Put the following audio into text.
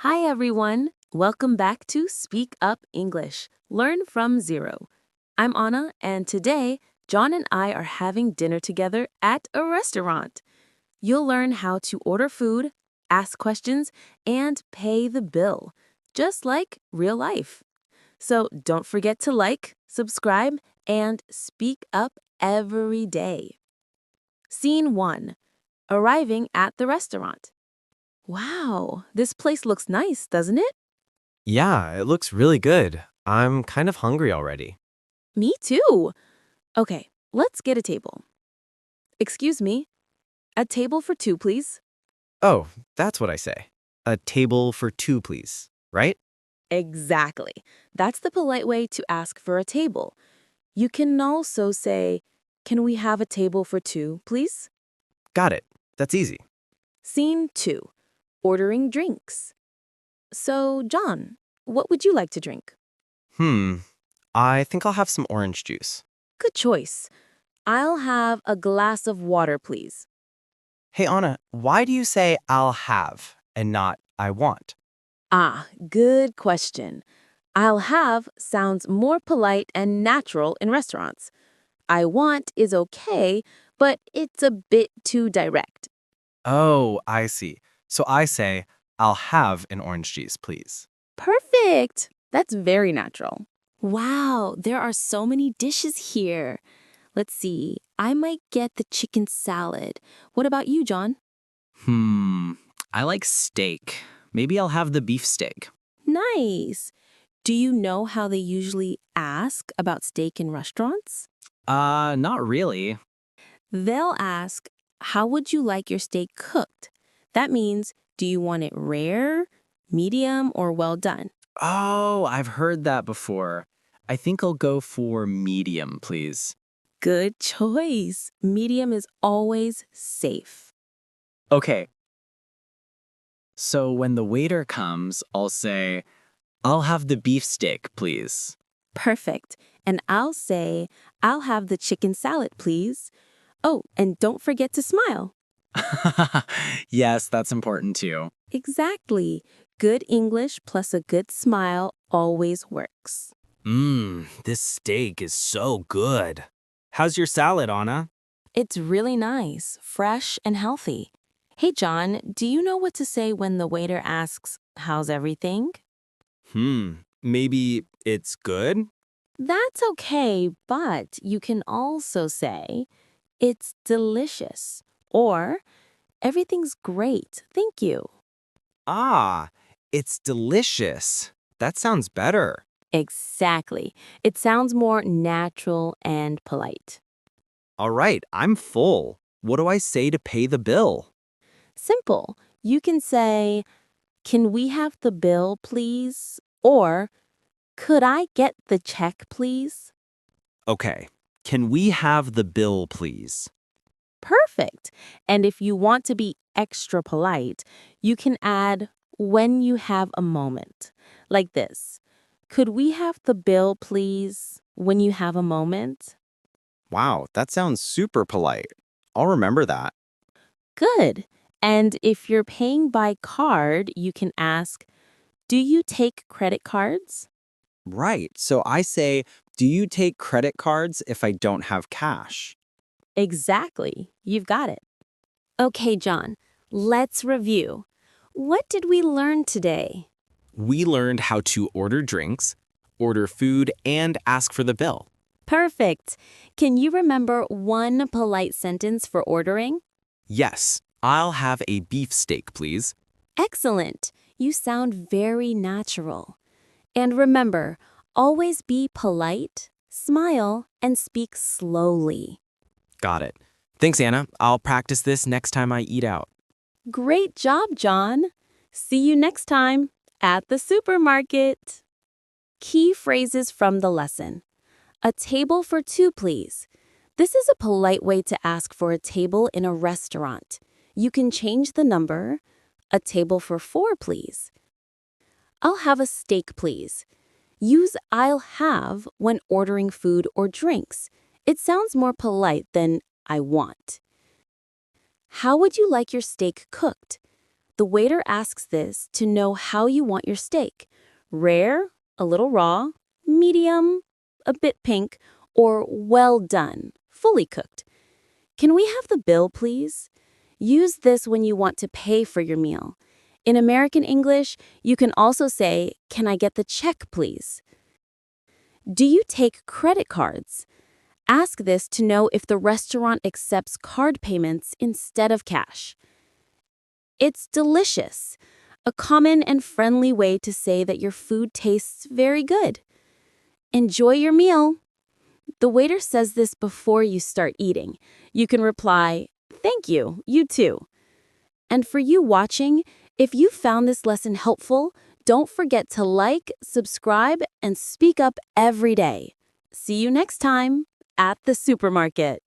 Hi, everyone. Welcome back to Speak Up English. Learn from zero. I'm Anna, and today, John and I are having dinner together at a restaurant. You'll learn how to order food, ask questions, and pay the bill, just like real life. So don't forget to like, subscribe, and speak up every day. Scene 1. Arriving at the restaurant. Wow, this place looks nice, doesn't it? Yeah, it looks really good. I'm kind of hungry already. Me too. Okay, let's get a table. Excuse me, a table for two, please. Oh, that's what I say. A table for two, please. Right? Exactly. That's the polite way to ask for a table. You can also say, "Can we have a table for two, please?" Got it. That's easy. Scene 2. Ordering drinks. So, John, what would you like to drink? I think I'll have some orange juice. Good choice. I'll have a glass of water, please. Hey, Anna, why do you say I'll have and not I want? Ah, good question. I'll have sounds more polite and natural in restaurants. I want is okay, but it's a bit too direct. Oh, I see. So I say, I'll have an orange juice, please. Perfect! That's very natural. Wow, there are so many dishes here. Let's see, I might get the chicken salad. What about you, John? I like steak. Maybe I'll have the beef steak. Nice. Do you know how they usually ask about steak in restaurants? Not really. They'll ask, "How would you like your steak cooked?" That means, do you want it rare, medium, or well done? Oh, I've heard that before. I think I'll go for medium, please. Good choice. Medium is always safe. Okay. So when the waiter comes, I'll say, I'll have the beef steak, please. Perfect. And I'll say, "I'll have the chicken salad, please." Oh, and don't forget to smile. Yes, that's important too. Exactly. Good English plus a good smile always works. This steak is so good. How's your salad, Anna? It's really nice, fresh, and healthy. Hey, John, do you know what to say when the waiter asks, "How's everything?" Maybe it's good? That's okay, but you can also say, "It's delicious," or "Everything's great, thank you." Ah, it's delicious. That sounds better. Exactly. It sounds more natural and polite. All right, I'm full. What do I say to pay the bill? Simple. You can say, "Can we have the bill, please?" Or, "Could I get the check, please?" Okay, can we have the bill, please? Perfect. And if you want to be extra polite, you can add "when you have a moment." Like this: "Could we have the bill, please, when you have a moment?" Wow, that sounds super polite. I'll remember that. Good. And if you're paying by card, you can ask, "Do you take credit cards?" Right, so I say, do you take credit cards if I don't have cash? Exactly. You've got it. Okay, John, let's review. What did we learn today? We learned how to order drinks, order food, and ask for the bill. Perfect. Can you remember one polite sentence for ordering? Yes, I'll have a beef steak, please. Excellent. You sound very natural. And remember, always be polite, smile, and speak slowly. Got it. Thanks, Anna. I'll practice this next time I eat out. Great job, John. See you next time at the supermarket. Key phrases from the lesson. A table for two, please. This is a polite way to ask for a table in a restaurant. You can change the number. A table for four, please. I'll have a steak, please. Use "I'll have" when ordering food or drinks. It sounds more polite than "I want." How would you like your steak cooked? The waiter asks this to know how you want your steak: rare, a little raw, medium, a bit pink, or well done, fully cooked. Can we have the bill, please? Use this when you want to pay for your meal. In American English, you can also say, "Can I get the check, please?" Do you take credit cards? Ask this to know if the restaurant accepts card payments instead of cash. It's delicious, a common and friendly way to say that your food tastes very good. Enjoy your meal. The waiter says this before you start eating. You can reply, "Thank you, you too." And for you watching, if you found this lesson helpful, don't forget to like, subscribe, and speak up every day. See you next time at the supermarket.